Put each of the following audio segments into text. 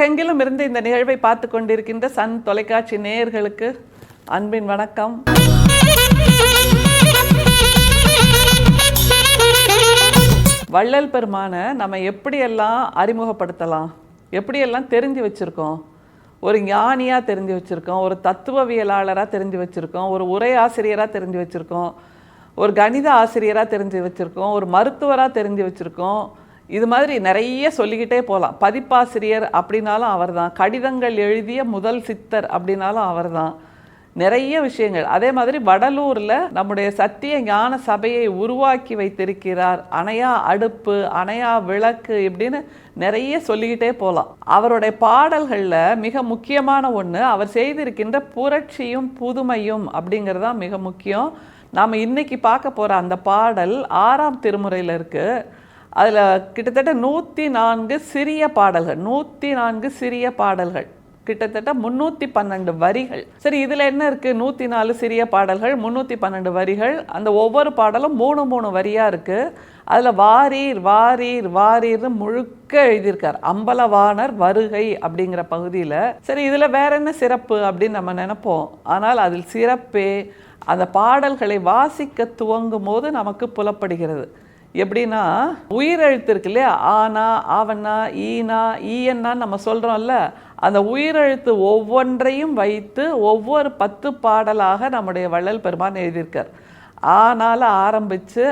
உலகெங்கிலும் இருந்து இந்த நிகழ்வை பார்த்து கொண்டிருக்கின்ற சன் தொலைக்காட்சி நேயர்களுக்கு அன்பின் வணக்கம். வள்ளல் பெருமானை நம்ம எப்படியெல்லாம் அறிமுகப்படுத்தலாம், எப்படியெல்லாம் தெரிஞ்சு வச்சுருக்கோம்? ஒரு ஞானியாக தெரிஞ்சு வச்சுருக்கோம், ஒரு தத்துவவியலாளராக தெரிஞ்சு வச்சுருக்கோம், ஒரு உரை ஆசிரியராக தெரிஞ்சு வச்சுருக்கோம், ஒரு கணித ஆசிரியராக தெரிஞ்சு வச்சுருக்கோம், ஒரு மருத்துவராக தெரிஞ்சு வச்சுருக்கோம். இது மாதிரி நிறைய சொல்லிக்கிட்டே போகலாம். பதிப்பாசிரியர் அப்படின்னாலும் அவர் தான், கடிதங்கள் எழுதிய முதல் சித்தர் அப்படின்னாலும் அவர் தான். நிறைய விஷயங்கள். அதே மாதிரி வடலூரில் நம்முடைய சத்திய ஞான சபையை உருவாக்கி வைத்திருக்கிறார். அணையா அடுப்பு, அணையா விளக்கு, இப்படின்னு நிறைய சொல்லிக்கிட்டே போகலாம். அவருடைய பாடல்களில் மிக முக்கியமான ஒன்று அவர் செய்திருக்கின்ற புரட்சியும் புதுமையும் அப்படிங்கிறது தான் மிக முக்கியம். நாம் இன்னைக்கு பார்க்க போகிற அந்த பாடல் 6ஆம் திருமுறையில் இருக்குது. அதில் கிட்டத்தட்ட 104 சிறிய பாடல்கள், 104 சிறிய பாடல்கள், கிட்டத்தட்ட 312 வரிகள். சரி, இதில் என்ன இருக்குது? 104 சிறிய பாடல்கள், 312 வரிகள். அந்த ஒவ்வொரு பாடலும் 3 வரியாக இருக்குது. அதில் வாரீர் வாரீர் வாரீர்னு முழுக்க எழுதியிருக்கார். அம்பலவாணர் வருகை அப்படிங்கிற பகுதியில். சரி, இதில் வேற என்ன சிறப்பு அப்படின்னு நம்ம நினைப்போம். ஆனால் அதில் சிறப்பே அந்த பாடல்களை வாசிக்க துவங்கும் போது நமக்கு புலப்படுகிறது. எப்படின்னா, உயிரெழுத்து இருக்கு இல்லையா, ஆனா, ஆவண்ணா, ஈனா, ஈயன்னான்னு நம்ம சொல்கிறோம்ல, அந்த உயிரெழுத்து ஒவ்வொன்றையும் வைத்து ஒவ்வொரு 10 பாடலாக நம்முடைய வள்ளல் பெருமான் எழுதியிருக்கார். ஆனால ஆரம்பித்து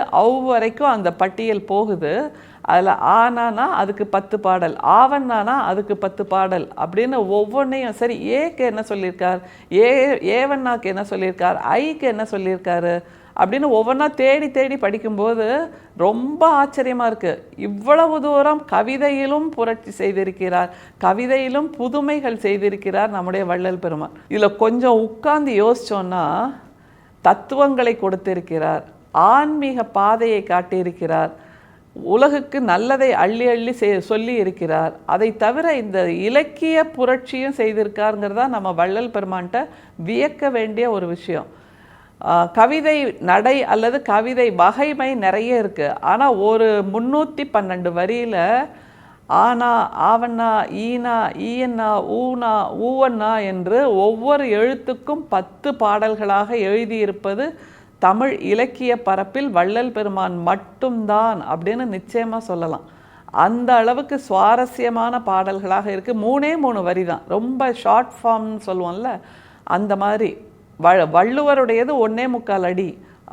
வரைக்கும் அந்த பட்டியல் போகுது. அதில் ஆனானா அதுக்கு 10 பாடல், ஆவண்ணானா அதுக்கு 10 பாடல் அப்படின்னு ஒவ்வொன்றையும். சரி, ஏக்கு என்ன சொல்லியிருக்கார், ஏவண்ணாக்கு என்ன சொல்லியிருக்கார், ஐக்கு என்ன சொல்லியிருக்காரு அப்படின்னு ஒவ்வொன்றா தேடி தேடி படிக்கும்போது ரொம்ப ஆச்சரியமாக இருக்குது. இவ்வளவு தூரம் கவிதையிலும் புரட்சி செய்திருக்கிறார், கவிதையிலும் புதுமைகள் செய்திருக்கிறார் நம்முடைய வள்ளல் பெருமான். இதில் கொஞ்சம் உட்கார்ந்து யோசித்தோன்னா தத்துவங்களை கொடுத்திருக்கிறார், ஆன்மீக பாதையை காட்டியிருக்கிறார், உலகுக்கு நல்லதை அள்ளி அள்ளி சொல்லி இருக்கிறார். அதை தவிர இந்த இலக்கிய புரட்சியும் செய்திருக்காருங்கிறதா நம்ம வள்ளல் பெருமான்கிட்ட வியக்க வேண்டிய ஒரு விஷயம். கவிதை நடை அல்லது கவிதை வகைமை நிறைய இருக்குது. ஆனால் ஒரு 312 வரியில் ஆனா, ஆவண்ணா, ஈனா, ஈயண்ணா, ஊனா, ஊவண்ணா என்று ஒவ்வொரு எழுத்துக்கும் 10 பாடல்களாக எழுதியிருப்பது தமிழ் இலக்கிய பரப்பில் வள்ளல் பெருமான் மட்டும்தான் அப்படின்னு நிச்சயமாக சொல்லலாம். அந்த அளவுக்கு சுவாரஸ்யமான பாடல்களாக இருக்குது. 3 வரி தான், ரொம்ப ஷார்ட் ஃபார்ம்னு சொல்லுவோம்ல, அந்த மாதிரி. வள்ளுவருடையது 1.25 அடி,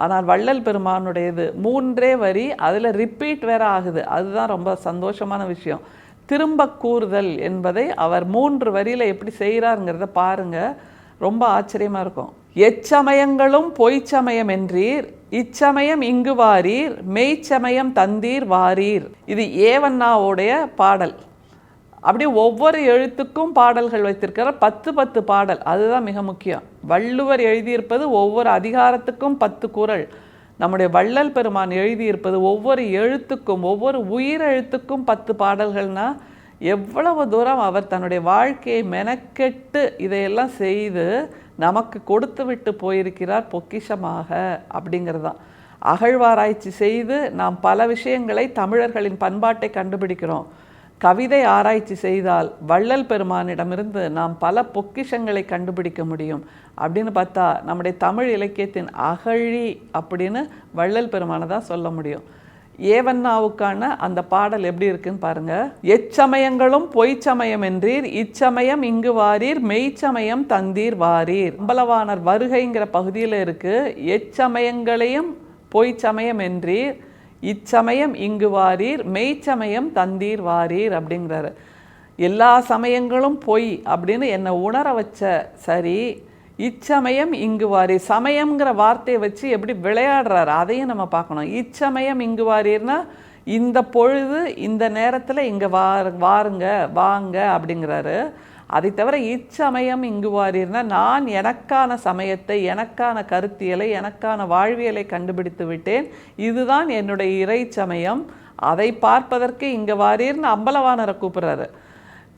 ஆனால் வள்ளல் பெருமானுடையது 3 வரி. அதில் ரிப்பீட் வேற ஆகுது. அதுதான் ரொம்ப சந்தோஷமான விஷயம். திரும்ப கூறுதல் என்பதை அவர் 3 வரியில் எப்படி செய்கிறாருங்கிறத பாருங்கள், ரொம்ப ஆச்சரியமாக இருக்கும். எச்சமயங்களும் பொய்ச்சமயம் என்றீர், இச்சமயம் இங்கு வாரீர், மெய்ச்சமயம் தந்தீர் வாரீர். இது ஏவண்ணாவுடைய பாடல். அப்படியே ஒவ்வொரு எழுத்துக்கும் பாடல்கள் வைத்திருக்கிற 10 பாடல். அதுதான் மிக முக்கியம். வள்ளுவர் எழுதியிருப்பது ஒவ்வொரு அதிகாரத்துக்கும் 10 குறள். நம்முடைய வள்ளல் பெருமான் எழுதியிருப்பது ஒவ்வொரு எழுத்துக்கும், ஒவ்வொரு உயிரெழுத்துக்கும் 10 பாடல்கள்னால் எவ்வளவு தூரம் அவர் தன்னுடைய வாழ்க்கையை மெனக்கெட்டு இதையெல்லாம் செய்து நமக்கு கொடுத்து விட்டு போயிருக்கிறார் பொக்கிஷமாக அப்படிங்கிறதான். அகழ்வாராய்ச்சி செய்து நாம் பல விஷயங்களை, தமிழர்களின் பண்பாட்டை கண்டுபிடிக்கிறோம். கவிதை ஆராய்ச்சி செய்தால் வள்ளல் பெருமானிடமிருந்து நாம் பல பொக்கிஷங்களை கண்டுபிடிக்க முடியும். அப்படின்னு பார்த்தா நம்முடைய தமிழ் இலக்கியத்தின் அகழி அப்படின்னு வள்ளல் பெருமானை தான் சொல்ல முடியும். ஏவண்ணாவுக்கான அந்த பாடல் எப்படி இருக்குன்னு பாருங்க. எச்சமயங்களும் பொய்ச்சமயம் என்றீர், இச்சமயம் இங்கு வாரீர், மெய்ச்சமயம் தந்தீர் வாரீர். அம்பலவாணர் வருகைங்கிற பகுதியில் இருக்கு. எச்சமயங்களையும் பொய்ச்சமயம் என்றீர், இச்சமயம் இங்கு வாரீர், மெய்ச்சமயம் தந்தீர் வாரீர் அப்படிங்கிறாரு. எல்லா சமயங்களும் பொய் அப்படின்னு என்னை உணர வச்ச. சரி, இச்சமயம் இங்கு வாரீர், சமயங்கிற வார்த்தையை வச்சு எப்படி விளையாடுறாரு அதையும் நம்ம பார்க்கணும். இச்சமயம் இங்கு வாரீர்னா இந்த பொழுது இந்த நேரத்தில் இங்கே வாருங்க வாங்க அப்படிங்கிறாரு. அதை தவிர இச்சமயம் இங்கு வாரீர்னா நான் எனக்கான சமயத்தை, எனக்கான கருத்தியலை, எனக்கான வாழ்வியலை கண்டுபிடித்து விட்டேன், இதுதான் என்னுடைய இறை சமயம், அதை பார்ப்பதற்கு இங்கே வாரீர்னு அம்பலவாணரை கூப்பிட்றாரு.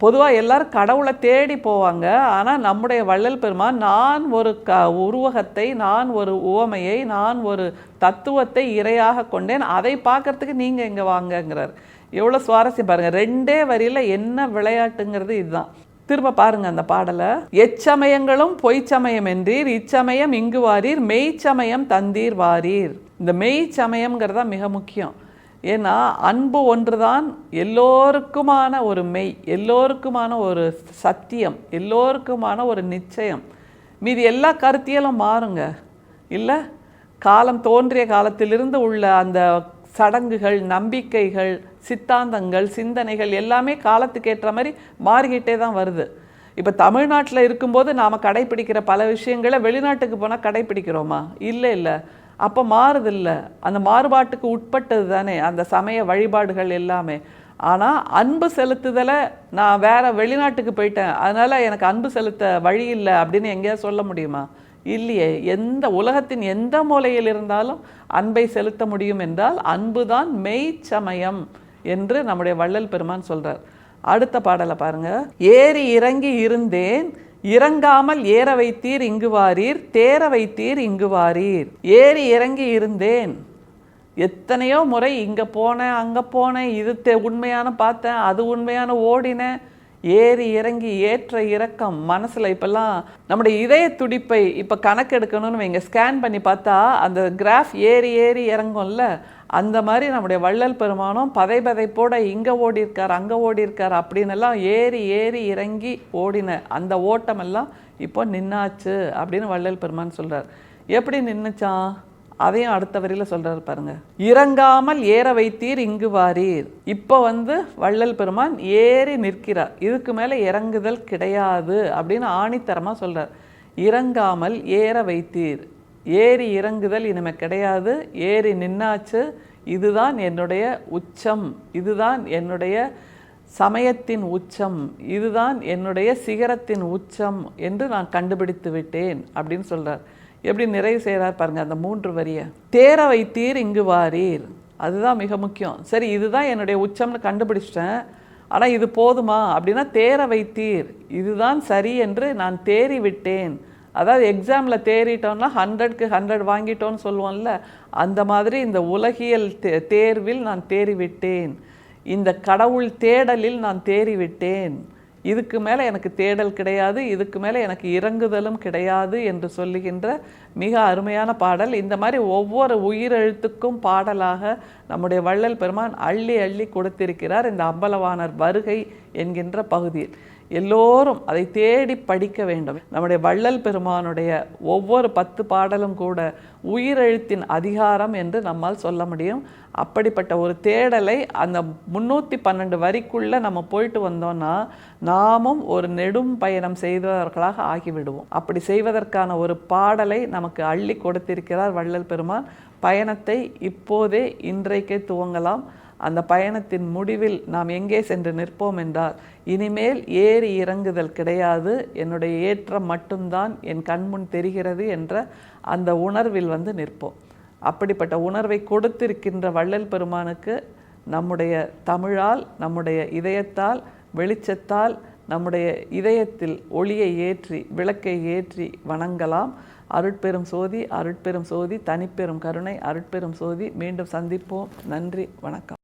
பொதுவாக எல்லாரும் கடவுளை தேடி போவாங்க. ஆனால் நம்முடைய வள்ளல் பெருமான், நான் ஒரு உருவகத்தை, நான் ஒரு உவமையை, நான் ஒரு தத்துவத்தை இறையாக கொண்டேன், அதை பார்க்கறதுக்கு நீங்கள் இங்கே வாங்கங்கிறார். எவ்வளோ சுவாரஸ்யம் பாருங்கள். 2 வரியில் என்ன விளையாட்டுங்கிறது இதுதான். திரும்ப பாருங்க அந்த பாடலை. எச்சமயங்களும் பொய்ச்சமயம் என்றீர், இச்சமயம் இங்கு வாரீர், மெய்ச்சமயம் தந்தீர் வாரீர். இந்த மெய்ச்சமயம்ங்கிறதா மிக முக்கியம். ஏன்னா அன்பு ஒன்றுதான் எல்லோருக்குமான ஒரு மெய், எல்லோருக்குமான ஒரு சத்தியம், எல்லோருக்குமான ஒரு நிச்சயம். மீதி எல்லா கருத்தியலும் மாறுங்க இல்லை. காலம் தோன்றிய காலத்திலிருந்து உள்ள அந்த சடங்குகள், நம்பிக்கைகள், சித்தாந்தங்கள், சிந்தனைகள் எல்லாமே காலத்துக்கு ஏற்ற மாதிரி மாறிக்கிட்டே தான் வருது. இப்போ தமிழ்நாட்டில் இருக்கும்போது நாம் கடைப்பிடிக்கிற பல விஷயங்களை வெளிநாட்டுக்கு போனால் கடைப்பிடிக்கிறோமா? இல்லை. அப்போ மாறுதில்லை. அந்த மாறுபாட்டுக்கு உட்பட்டது தானே அந்த சமய வழிபாடுகள் எல்லாமே. ஆனால் அன்பு செலுத்துதலை நான் வேறு வெளிநாட்டுக்கு போயிட்டேன், அதனால் எனக்கு அன்பு செலுத்த வழி இல்லை அப்படின்னு எங்கேயாவது சொல்ல முடியுமா? இல்லையே. எந்த உலகத்தின் எந்த மூலையில் இருந்தாலும் அன்பை செலுத்த முடியும் என்றால் அன்பு தான் மெய்ச்சமயம் என்று நம்முடைய வள்ளல் பெருமான் சொல்கிறார். அடுத்த பாடலை பாருங்க. ஏறி இறங்கி இருந்தேன், இறங்காமல் ஏற வைத்தீர் இங்கு வாரீர், தேர வைத்தீர் இங்கு வாரீர். ஏறி இறங்கி இருந்தேன், எத்தனையோ முறை இங்கே போனேன், அங்கே போனேன், இது உண்மையான பார்த்தேன், அது உண்மையான ஓடினேன். ஏறி இறங்கி ஏற்ற இறக்கம் மனசில். இப்போல்லாம் நம்முடைய இதய துடிப்பை இப்போ கணக்கெடுக்கணும்னு வைங்க, ஸ்கேன் பண்ணி பார்த்தா அந்த கிராஃப் ஏறி ஏறி இறங்கும்ல, அந்த மாதிரி நம்முடைய வள்ளல் பெருமானும் பதைப்போட இங்கே ஓடி இருக்கார், அங்கே ஓடி இருக்கார் அப்படின்னு எல்லாம் ஏறி ஏறி இறங்கி ஓடின அந்த ஓட்டமெல்லாம் இப்போ நின்னாச்சு அப்படின்னு வள்ளல் பெருமான் சொல்கிறார். எப்படி நின்றுச்சான் அதையும் அடுத்த வரியில் சொல்கிறார் பாருங்க. இறங்காமல் ஏற வைத்தீர் இங்கு வாரீர். இப்போ வள்ளல் பெருமான் ஏறி நிற்கிறார், இதுக்கு மேலே இறங்குதல் கிடையாது அப்படின்னு ஆணித்தரமாக சொல்கிறார். இறங்காமல் ஏற வைத்தீர், ஏறி இறங்குதல் இனிமே கிடையாது, ஏறி நின்னாச்சு, இதுதான் என்னுடைய உச்சம், இதுதான் என்னுடைய சமயத்தின் உச்சம், இதுதான் என்னுடைய சிகரத்தின் உச்சம் என்று நான் கண்டுபிடித்து விட்டேன் அப்படின்னு சொல்கிறார். எப்படி நிறைவு செய்கிறார் பாருங்கள் அந்த 3 வரியை. தேர வைத்தீர் இங்கு வாரீர், அதுதான் மிக முக்கியம். சரி, இதுதான் என்னுடைய உச்சம்னு கண்டுபிடிச்சிட்டேன், ஆனால் இது போதுமா அப்படின்னா தேர வைத்தீர், இதுதான் சரி என்று நான் தேறி விட்டேன். அதாவது எக்ஸாமில் தேறிட்டோம்னா 100க்கு 100 வாங்கிட்டோன்னு சொல்லுவோம்ல, அந்த மாதிரி இந்த உலகியல் தேர்வில் நான் தேறிவிட்டேன், இந்த கடவுள் தேடலில் நான் தேறிவிட்டேன், இதுக்கு மேலே எனக்கு தேடல் கிடையாது, இதுக்கு மேலே எனக்கு இறங்குதலும் கிடையாது என்று சொல்லுகின்ற மிக அருமையான பாடல். இந்த மாதிரி ஒவ்வொரு உயிரெழுத்துக்கும் பாடலாக நம்முடைய வள்ளல் பெருமான் அள்ளி அள்ளி கொடுத்திருக்கிறார் இந்த அம்பலவாணர் வருகை என்கின்ற பகுதியில். எல்லோரும் அதை தேடி படிக்க வேண்டும். நம்முடைய வள்ளல் பெருமானுடைய ஒவ்வொரு 10 பாடலும் கூட உயிரெழுத்தின் அதிகாரம் என்று நம்மால் சொல்ல முடியும். அப்படிப்பட்ட ஒரு தேடலை அந்த 312 வரிக்குள்ளே நம்ம போயிட்டு வந்தோம்னா நாமும் ஒரு நெடும் பயணம் செய்தவர்களாக ஆகிவிடுவோம். அப்படி செய்வதற்கான ஒரு பாடலை நமக்கு அள்ளி கொடுத்திருக்கிறார் வள்ளல் பெருமான். பயணத்தை இப்போதே இன்றைக்கே துவங்கலாம். அந்த பயணத்தின் முடிவில் நாம் எங்கே சென்று நிற்போம் என்றால், இனிமேல் ஏறி இறங்குதல் கிடையாது, என்னுடைய ஏற்றம் மட்டும்தான் என் கண்முன் தெரிகிறது என்ற அந்த உணர்வில் நிற்போம். அப்படிப்பட்ட உணர்வை கொடுத்திருக்கின்ற வள்ளல் பெருமானுக்கு நம்முடைய தமிழால், நம்முடைய இதயத்தால், வெளிச்சத்தால், நம்முடைய இதயத்தில் ஒளியை ஏற்றி, விளக்கை ஏற்றி வணங்கலாம். அருட்பெரும் சோதி, அருட்பெரும் சோதி, தனிப்பெரும் கருணை, அருட்பெரும் சோதி. மீண்டும் சந்திப்போம். நன்றி, வணக்கம்.